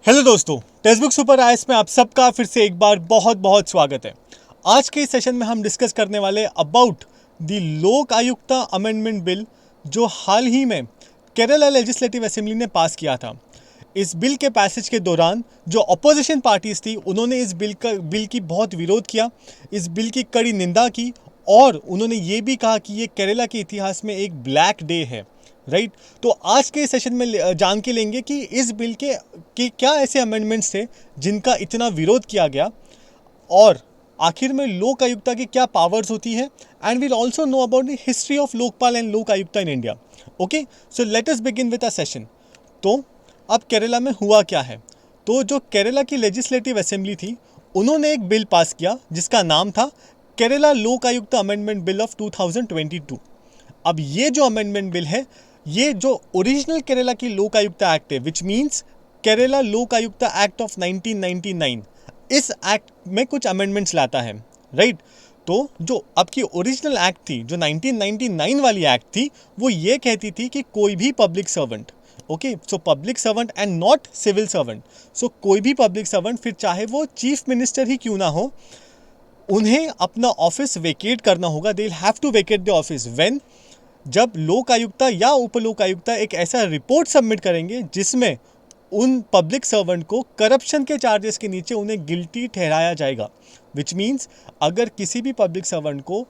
Hello दोस्तों, textbook super IAS में आप सबका फिर से एक बार बहुत बहुत स्वागत है। आज के इस सेशन में हम डिस्कस करने वाले अबाउट द लोक आयुक्ता अमेंडमेंट बिल जो हाल ही में केरला लेजिस्लेटिव असेंबली ने पास किया था। इस बिल के पैसेज के दौरान जो अपोजिशन पार्टीज थी उन्होंने इस बिल की बहुत विरोध किया, इस बिल की कड़ी निंदा की और उन्होंने ये भी कहा कि ये केरला के इतिहास में एक ब्लैक डे है। राइट, तो आज के सेशन में जान के लेंगे कि इस बिल के क्या ऐसे अमेंडमेंट्स थे जिनका इतना विरोध किया गया और आखिर में लोक आयुक्ता की क्या पावर्स होती है। And we'll also know about the history of Lokpal and Lokayukta in India. Okay, so let us begin with a session. तो अब केरला में हुआ क्या है, तो जो केरला की लेजिस्लेटिव असेंबली थी उन्होंने एक बिल पास किया जिसका नाम था केरला लोक आयुक्ता अमेंडमेंट बिल ऑफ 2022। अब ये जो अमेंडमेंट बिल है, ये जो ओरिजिनल केरला की लोक आयुक्ता एक्ट है, विच मीन्स केरला लोक आयुक्ता एक्ट ऑफ 1999, इस एक्ट में कुछ अमेंडमेंट्स लाता है। राइट, तो जो आपकी ओरिजिनल एक्ट थी, जो 1999 वाली एक्ट थी, वो ये कहती थी कि कोई भी public servant, okay, so public servant and not civil servant, so कोई भी पब्लिक सर्वेंट, फिर चाहे वो चीफ मिनिस्टर ही क्यों ना हो, उन्हें अपना ऑफिस वेकेट करना होगा। They will have to vacate the office when, जब लोक आयुक्ता या उपलोक आयुक्ता एक ऐसा रिपोर्ट सबमिट करेंगे जिसमें उन पब्लिक सर्वेंट को करप्शन के चार्जेस के नीचे उन्हें गिल्टी ठहराया जाएगा। विच मीन्स अगर किसी भी पब्लिक सर्वेंट को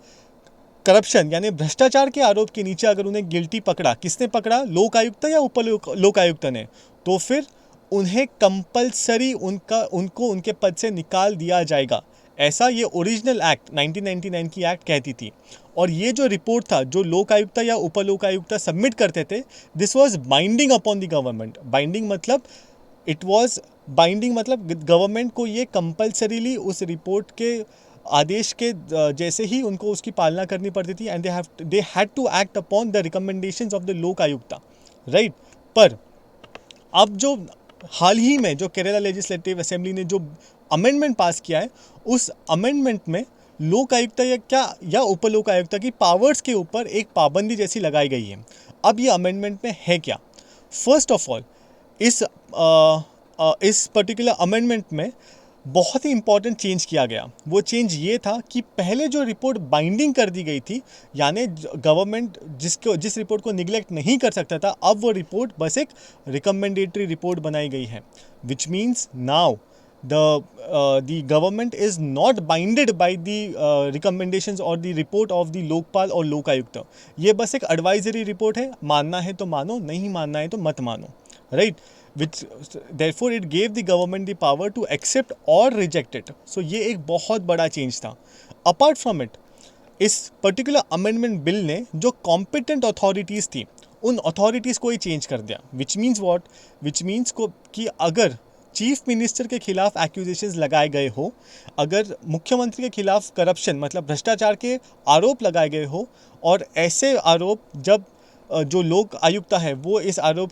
करप्शन यानी भ्रष्टाचार के आरोप के नीचे अगर उन्हें गिल्टी पकड़ा, किसने पकड़ा, लोक आयुक्ता या उपलोक आयुक्ता ने, तो फिर उन्हें कंपलसरी उनको उनके पद से निकाल दिया जाएगा। ऐसा ये ओरिजिनल एक्ट 1999 की एक्ट कहती थी। और ये जो रिपोर्ट था जो लोक आयुक्ता या उपलोक आयुक्ता सबमिट करते थे, this was binding upon the government. Binding मतलब इट वाज बाइंडिंग मतलब गवर्नमेंट को ये कंपलसरीली उस रिपोर्ट के आदेश के जैसे ही उनको उसकी पालना करनी पड़ती थी। And they had to act upon the recommendations of the लोक आयुक्ता। राइट, पर अब जो हाल ही में जो केरला लेजिस्लेटिव असेंबली ने जो अमेंडमेंट पास किया है, उस अमेंडमेंट में लोक आयुक्ता या उपलोक आयुक्ता की पावर्स के ऊपर एक पाबंदी जैसी लगाई गई है। अब ये अमेंडमेंट में है क्या? फर्स्ट ऑफ ऑल, इस पर्टिकुलर अमेंडमेंट में बहुत ही इंपॉर्टेंट चेंज किया गया। वो चेंज ये था कि पहले जो रिपोर्ट बाइंडिंग कर दी गई थी, यानी गवर्नमेंट जिस रिपोर्ट को निगलेक्ट नहीं कर सकता था, अब वो रिपोर्ट बस एक रिकमेंडेटरी रिपोर्ट बनाई गई है। Which means now the government is not binded by the recommendations or the report of the Lokpal और लोक आयुक्त। ये बस एक एडवाइजरी रिपोर्ट है, मानना है तो मानो, नहीं मानना है तो मत मानो। Right, which therefore it gave the government the power to accept or reject it। so ये एक बहुत बड़ा चेंज था। अपार्ट फ्रॉम इट, इस पर्टिकुलर अमेंडमेंट बिल ने जो कॉम्पिटेंट अथॉरिटीज़ थी उन अथॉरिटीज़ को ही चेंज कर दिया। Which means what, which means को कि अगर चीफ मिनिस्टर के खिलाफ एक्यूजेशंस लगाए गए हो, अगर मुख्यमंत्री के खिलाफ करप्शन मतलब भ्रष्टाचार के आरोप लगाए गए हो, और ऐसे आरोप जब जो लोक आयुक्ता है वो इस आरोप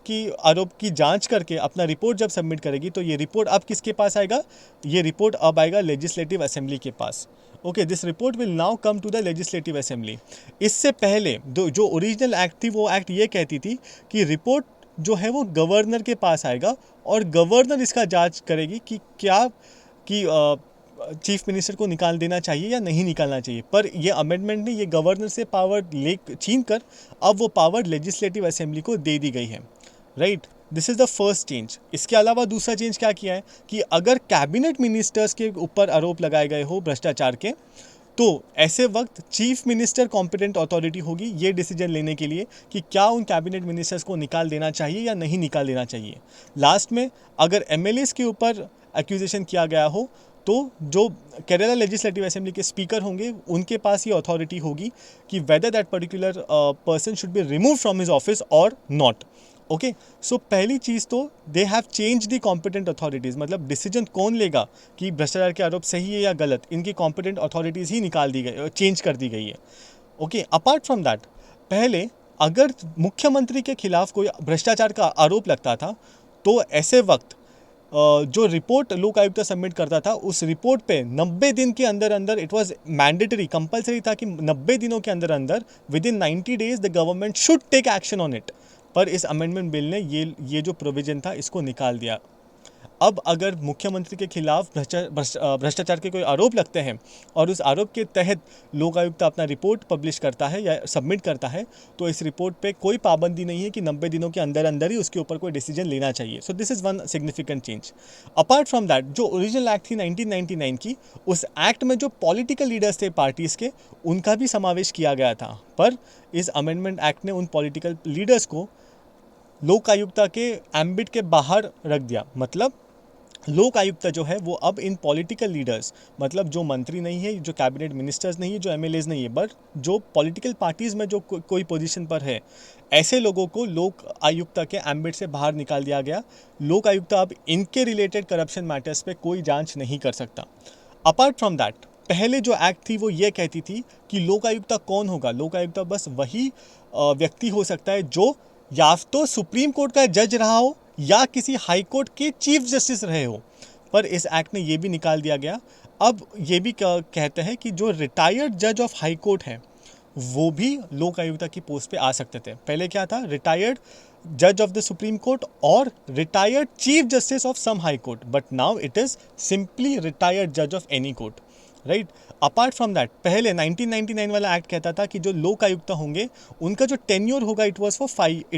की जांच करके अपना रिपोर्ट जब सबमिट करेगी, तो ये रिपोर्ट अब किसके पास आएगा? ये रिपोर्ट अब आएगा लेजिस्लेटिव असेंबली के पास। Okay, this report will now come to the legislative assembly. इससे पहले जो ओरिजिनल एक्ट थी, वो एक्ट ये कहती थी कि रिपोर्ट जो है वो गवर्नर के पास आएगा और गवर्नर इसका जांच करेगी कि क्या कि चीफ मिनिस्टर को निकाल देना चाहिए या नहीं निकालना चाहिए। पर ये अमेंडमेंट ने ये गवर्नर से पावर छीन कर अब वो पावर लेजिस्लेटिव असेंबली को दे दी गई है। Right, this is the first change. इसके अलावा दूसरा चेंज क्या किया है कि अगर कैबिनेट मिनिस्टर्स के ऊपर आरोप लगाए गए हो भ्रष्टाचार के, तो ऐसे वक्त चीफ मिनिस्टर कॉम्पिटेंट अथॉरिटी होगी ये डिसीजन लेने के लिए कि क्या उन कैबिनेट मिनिस्टर्स को निकाल देना चाहिए या नहीं निकाल देना चाहिए। लास्ट में अगर एमएलएस के ऊपर एक्यूजेशन किया गया हो, तो जो केरला लेजिस्लेटिव असेंबली के स्पीकर होंगे उनके पास ये अथॉरिटी होगी कि whether that particular person should be remove from his office और नॉट। ओके, सो पहली चीज़ तो they have change the competent authorities, मतलब डिसीजन कौन लेगा कि भ्रष्टाचार के आरोप सही है या गलत, इनकी कॉम्पिटेंट अथॉरिटीज़ ही निकाल दी गई, चेंज कर दी गई है। ओके, अपार्ट फ्रॉम दैट, पहले अगर मुख्यमंत्री के खिलाफ कोई भ्रष्टाचार का आरोप लगता था, तो ऐसे वक्त जो रिपोर्ट लोक आयुक्त सबमिट करता था, उस रिपोर्ट पे 90 दिन के अंदर अंदर, इट वाज मैंडेटरी, कंपलसरी था कि 90 दिनों के अंदर अंदर within 90 days the government should take action on it. पर इस अमेंडमेंट बिल ने ये जो प्रोविजन था इसको निकाल दिया। अब अगर मुख्यमंत्री के खिलाफ भ्रष्टाचार के कोई आरोप लगते हैं और उस आरोप के तहत लोक आयुक्त अपना रिपोर्ट पब्लिश करता है या सबमिट करता है, तो इस रिपोर्ट पे कोई पाबंदी नहीं है कि 90 दिनों के अंदर अंदर ही उसके ऊपर कोई डिसीजन लेना चाहिए। सो this is one significant change. Apart from that, जो ओरिजिनल एक्ट थी 1999 की, उस एक्ट में जो पॉलिटिकल लीडर्स थे पार्टीज़ के, उनका भी समावेश किया गया था, पर इस अमेंडमेंट एक्ट ने उन पॉलिटिकल लीडर्स को लोक आयुक्ता के एम्बिट के बाहर रख दिया। मतलब लोक आयुक्त जो है वो अब इन पॉलिटिकल लीडर्स, मतलब जो मंत्री नहीं है, जो कैबिनेट मिनिस्टर्स नहीं है, जो एमएलएज नहीं है, बट जो पॉलिटिकल पार्टीज में जो कोई पोजीशन पर है, ऐसे लोगों को लोक आयुक्त के एम्बिट से बाहर निकाल दिया गया। लोक आयुक्त अब इनके रिलेटेड करप्शन मैटर्स पे कोई जांच नहीं कर सकता। अपार्ट फ्रॉम दैट, पहले जो एक्ट थी वो ये कहती थी कि लोक आयुक्त कौन होगा, लोक आयुक्त बस वही व्यक्ति हो सकता है जो या तो सुप्रीम कोर्ट का जज रहा हो या किसी हाई कोर्ट के चीफ जस्टिस रहे हो। पर इस एक्ट ने ये भी निकाल दिया गया, अब ये भी कहते हैं कि जो रिटायर्ड जज ऑफ हाई कोर्ट है वो भी लोक आयुक्त की पोस्ट पे आ सकते थे। पहले क्या था, रिटायर्ड जज ऑफ द सुप्रीम कोर्ट और retired chief justice of some high court, but now it is simply retired जज of any court, right. Apart from that, पहले 1999 वाला एक्ट कहता था कि जो लोक आयुक्त होंगे उनका जो टेन्योर होगा it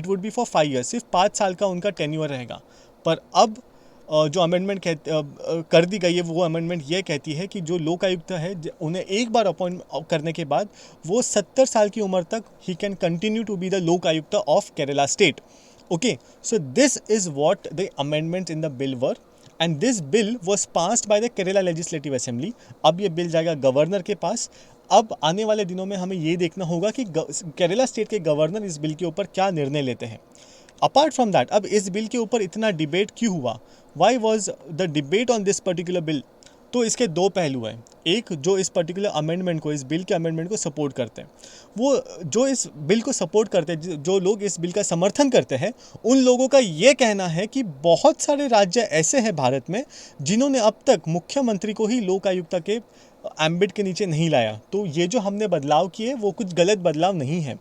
would be for 5 years, सिर्फ 5 साल का उनका टेन्योर रहेगा। पर अब जो अमेंडमेंट कर दी गई है, वो अमेंडमेंट ये कहती है कि जो लोक आयुक्त है उन्हें एक बार अपॉइंट करने के बाद वो 70 साल की उम्र तक he can continue to be the Lok Ayukta of Kerala state. Okay, so this is what the amendment in the bill वर, and this bill was passed by the Kerala legislative assembly. अब ये बिल जाएगा गवर्नर के पास। अब आने वाले दिनों में हमें ये देखना होगा कि केरला स्टेट के गवर्नर इस बिल के ऊपर क्या निर्णय लेते हैं। अपार्ट फ्रॉम दैट, अब इस बिल के ऊपर इतना डिबेट क्यों हुआ, why was the debate on this particular bill? तो इसके दो पहलू हैं। एक, जो इस पर्टिकुलर अमेंडमेंट को, इस बिल के अमेंडमेंट को सपोर्ट करते हैं, वो जो इस बिल को सपोर्ट करते हैं, जो लोग इस बिल का समर्थन करते हैं, उन लोगों का ये कहना है कि बहुत सारे राज्य ऐसे हैं भारत में जिन्होंने अब तक मुख्यमंत्री को ही लोक आयुक्त के एम्बिट के नीचे नहीं लाया। तो ये जो हमने बदलाव किए वो कुछ गलत बदलाव नहीं है।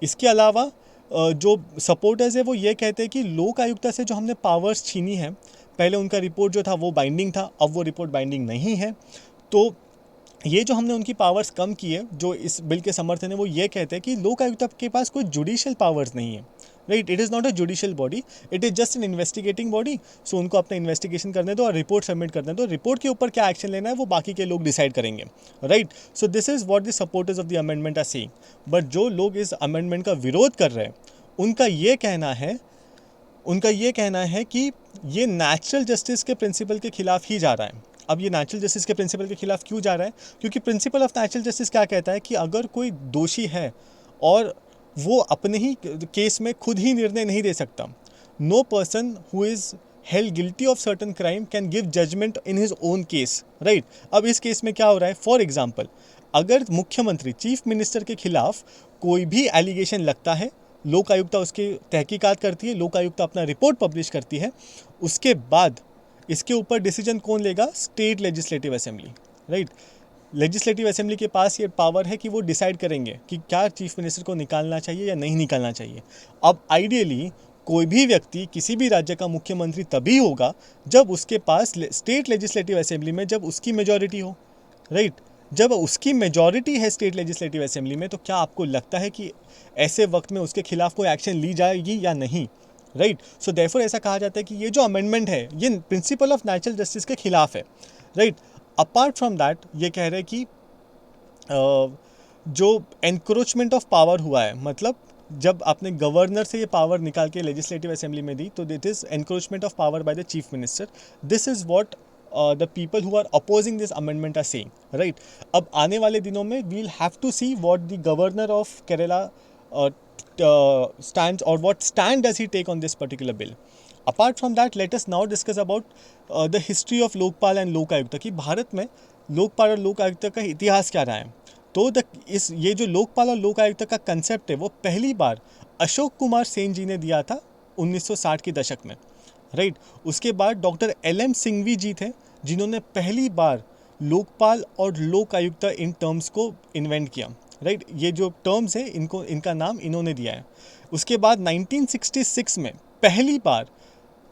इसके अलावा जो सपोर्टर्स है वो ये कहते हैं कि लोक आयुक्त से जो हमने पावर्स छीनी है, पहले उनका रिपोर्ट जो था वो बाइंडिंग था, अब वो रिपोर्ट बाइंडिंग नहीं है, तो ये जो हमने उनकी पावर्स कम की है, जो इस बिल के समर्थन है वो ये कहते हैं कि लोक आयुक्त के पास कोई जुडिशियल पावर्स नहीं है, right. It is not a judicial body, it is just an investigating body. So उनको अपना इन्वेस्टिगेशन करने दो और रिपोर्ट सबमिट करने दो, रिपोर्ट के ऊपर क्या एक्शन लेना है वो बाकी के लोग डिसाइड करेंगे, right. So this is what the supporters of the amendment are saying. But जो लोग इस अमेंडमेंट का विरोध कर रहे हैं, उनका ये कहना है कि ये नेचुरल जस्टिस के प्रिंसिपल के खिलाफ ही जा रहा है। अब ये नेचुरल जस्टिस के प्रिंसिपल के खिलाफ क्यों जा रहा है? क्योंकि प्रिंसिपल ऑफ नेचुरल जस्टिस क्या कहता है कि अगर कोई दोषी है और वो अपने ही केस में खुद ही निर्णय नहीं दे सकता, no person who is held guilty of certain crime can give judgement in his own case, right. अब इस केस में क्या हो रहा है, फॉर एग्जाम्पल, अगर मुख्यमंत्री, चीफ मिनिस्टर के खिलाफ कोई भी एलिगेशन लगता है, लोक आयुक्ता उसकी तहकीकात करती है, लोक आयुक्ता अपना रिपोर्ट पब्लिश करती है, उसके बाद इसके ऊपर डिसीजन कौन लेगा? State legislative assembly, right. Legislative assembly के पास ये पावर है कि वो डिसाइड करेंगे कि क्या चीफ मिनिस्टर को निकालना चाहिए या नहीं निकालना चाहिए। अब आइडियली कोई भी व्यक्ति किसी भी राज्य का मुख्यमंत्री तभी होगा जब उसके पास स्टेट लेजिस्लेटिव असेंबली में जब उसकी मेजॉरिटी हो, राइट। जब उसकी मेजॉरिटी है स्टेट लेजिस्लेटिव असेंबली में, तो क्या आपको लगता है कि ऐसे वक्त में उसके खिलाफ कोई एक्शन ली जाएगी या नहीं, राइट। सो देयरफॉर ऐसा कहा जाता है कि ये जो अमेंडमेंट है ये प्रिंसिपल ऑफ नेचुरल जस्टिस के खिलाफ है, राइट। अपार्ट फ्रॉम दैट, ये कह रहे हैं कि जो एनक्रोचमेंट ऑफ पावर हुआ है, मतलब जब आपने गवर्नर से ये पावर निकाल के लेजिस्लेटिव असेंबली में दी, तो that is encroachment of power by the chief minister. This is what the people who are opposing this amendment are saying, right. अब आने वाले दिनों में we'll have to see what the governor of Kerala stands, or what stand does he take on this particular bill. Apart from that, let us now discuss about the history of Lokpal and लोक आयुक्त, कि भारत में लोकपाल और लोक आयुक्त का इतिहास क्या रहा है। तो ये जो लोकपाल और लोक आयुक्त का कंसेप्ट है वो पहली बार अशोक कुमार सेन जी ने दिया था 1960 के दशक में, राइट। उसके बाद डॉक्टर LM सिंघवी जी थे जिन्होंने पहली बार लोकपाल और लोक आयुक्त इन टर्म्स को इन्वेंट किया, राइट। ये जो टर्म्स है इनका नाम इन्होंने दिया है। उसके बाद 1966 में पहली बार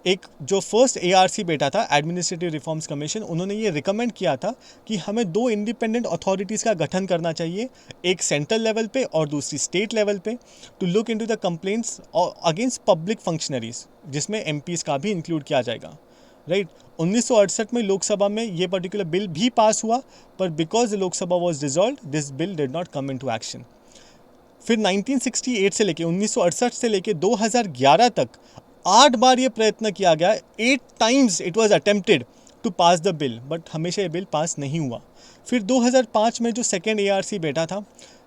एक जो फर्स्ट ARC बैठा था, एडमिनिस्ट्रेटिव रिफॉर्म्स कमीशन, उन्होंने ये रिकमेंड किया था कि हमें 2 इंडिपेंडेंट अथॉरिटीज़ का गठन करना चाहिए, एक सेंट्रल लेवल पे और दूसरी स्टेट लेवल पे, to look into the complaints against public functionaries, जिसमें MPs का भी इंक्लूड किया जाएगा, राइट। 1968 में लोकसभा में ये पर्टिकुलर बिल भी पास हुआ, पर because Lok Sabha was dissolved, this bill did not come into action. फिर 1968 से लेके 1968 से लेके 2011 तक 8 बार ये प्रयत्न किया गया, 8 times it was attempted to pass the bill, but हमेशा ये बिल पास नहीं हुआ। फिर 2005 में जो सेकेंड ARC बैठा था,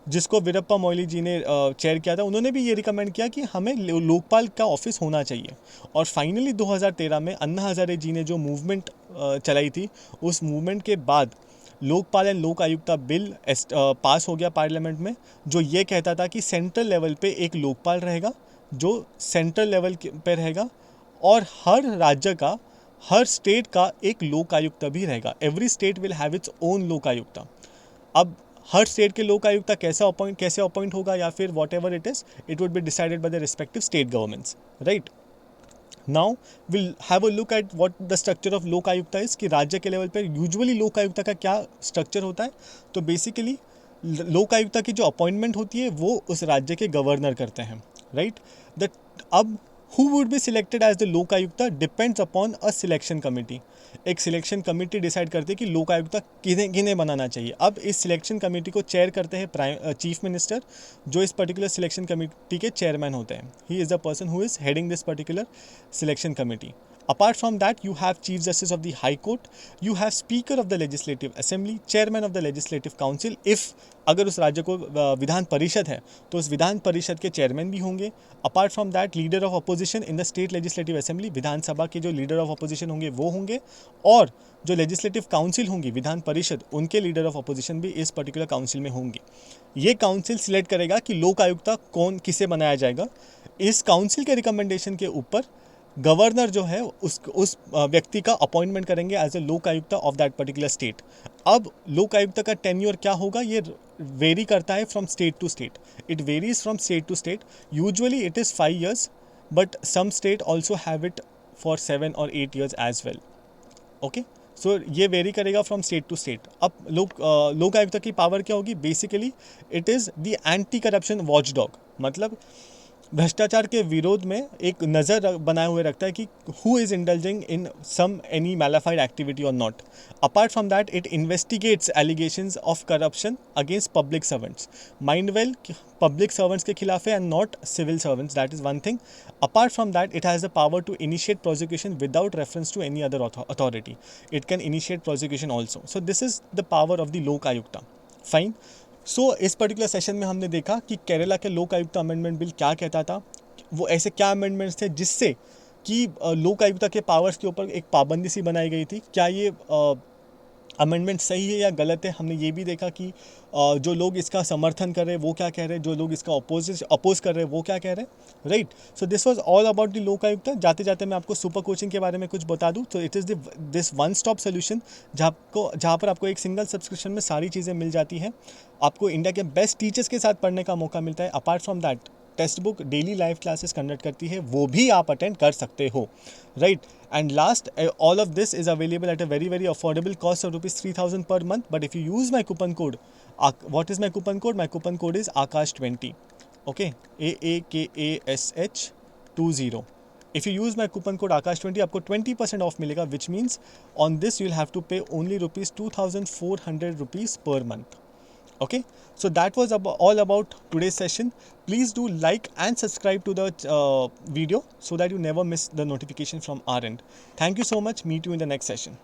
जिसको वीरप्पा मोइली जी ने चेयर किया था, उन्होंने भी ये रिकमेंड किया कि हमें लोकपाल का ऑफिस होना चाहिए। और फाइनली 2013 में अन्ना हजारे जी ने जो मूवमेंट चलाई थी, उस मूवमेंट के बाद लोकपाल एंड लोक आयुक्ता बिल पास हो गया पार्लियामेंट में, जो ये कहता था कि सेंट्रल लेवल पे एक लोकपाल रहेगा जो सेंट्रल लेवल पे रहेगा, और हर राज्य का, हर स्टेट का एक लोक आयुक्ता भी रहेगा। Every state will have its own लोक आयुक्ता। अब हर स्टेट के लोक आयुक्ता कैसे अपॉइंट होगा, या फिर what ever it is, it would be decided by the respective state governments, right. Now will have a look at what the structure of लोक Ayukta is, कि राज्य के लेवल पर यूजुअली लोक आयुक्ता का क्या स्ट्रक्चर होता है। तो बेसिकली लोक आयुक्ता की जो अपॉइंटमेंट होती है वो उस राज्य के गवर्नर करते हैं, राइट। द अब who would be selected as the लोक Ayukta depends upon a selection committee। एक सिलेक्शन कमेटी डिसाइड करती है कि लोक आयुक्ता किन्हें किन्हें बनाना चाहिए। अब इस सिलेक्शन कमेटी को चेयर करते हैं चीफ मिनिस्टर, जो इस पर्टिकुलर सिलेक्शन कमेटी के चेयरमैन होते हैं। He is the person who is heading this particular selection committee. Apart from that, you have Chief Justice of the High Court, you have Speaker of the Legislative Assembly, Chairman of the Legislative Council, if अगर उस राज्य को विधान परिषद है तो उस विधान परिषद के chairman भी होंगे। Apart from that, leader of opposition in the state legislative assembly, विधानसभा के जो लीडर ऑफ अपोजिशन होंगे वो होंगे, और जो लेजिस्लेटिव काउंसिल होंगी विधान परिषद, उनके लीडर ऑफ अपोजिशन भी इस पर्टिकुलर काउंसिल में होंगे। ये काउंसिल सिलेक्ट करेगा कि लोक आयुक्ता कौन किसे बनाया जाएगा। इस काउंसिल के रिकमेंडेशन के ऊपर गवर्नर जो है उस व्यक्ति का अपॉइंटमेंट करेंगे एज ए लोक Ayukta of that particular state. अब लोक आयुक्ता का टेन्योर क्या होगा, ये वेरी करता है from state to state. It varies from state to state. Usually it is 5 years, but some state also have it for 7 or 8 years as well. Okay, so ये vary करेगा फ्रॉम स्टेट टू स्टेट। अब लोक आयुक्ता की power क्या होगी, basically it is the anti corruption watchdog, मतलब भ्रष्टाचार के विरोध में एक नज़र बनाए हुए रखता है कि who is indulging in some any malafide activity or not. Apart from that, it investigates allegations of corruption against public servants. Mind well public servants के खिलाफ है and not civil servants, that is one thing. Apart from that, it has the power to initiate prosecution without reference to any other authority. It can initiate prosecution also. So this is the power of the लोक Ayukta. Fine. सो इस particular session में हमने देखा कि केरला के लोक Ayukta amendment bill क्या कहता था, वो ऐसे क्या अमेंडमेंट्स थे जिससे कि लोक आयुक्ता के पावर्स के ऊपर एक पाबंदी सी बनाई गई थी। क्या ये अमेंडमेंट सही है या गलत है। हमने ये भी देखा कि जो लोग इसका समर्थन कर रहे हैं वो क्या कह रहे हैं, जो लोग इसका अपोज कर रहे हैं वो क्या कह रहे हैं, right. So this was all about the लोक आयुक्ता। जाते जाते मैं आपको सुपर कोचिंग के बारे में कुछ बता दूं, तो it is this one stop solution जहाँ पर आपको एक सिंगल सब्सक्रिप्शन में सारी चीज़ें मिल जाती हैं। आपको इंडिया के बेस्ट टीचर्स के साथ पढ़ने का मौका मिलता है। Apart from that, text book daily live classes conduct करती है, वो भी आप अटेंड कर सकते हो, right. And last, all of this is available at a very very affordable cost of rupees 3000 per month. But if you use my coupon code, what is my coupon code? My coupon code is Akash20. Okay, AAKASH 20. If you use my coupon code Akash20, आपको 20% of मिलेगा, which means on this you will have to pay only rupees 2400 rupees per month. Okay, so that was all about today's session. Please do like and subscribe to the video so that you never miss the notification from our end. Thank you so much. Meet you in the next session.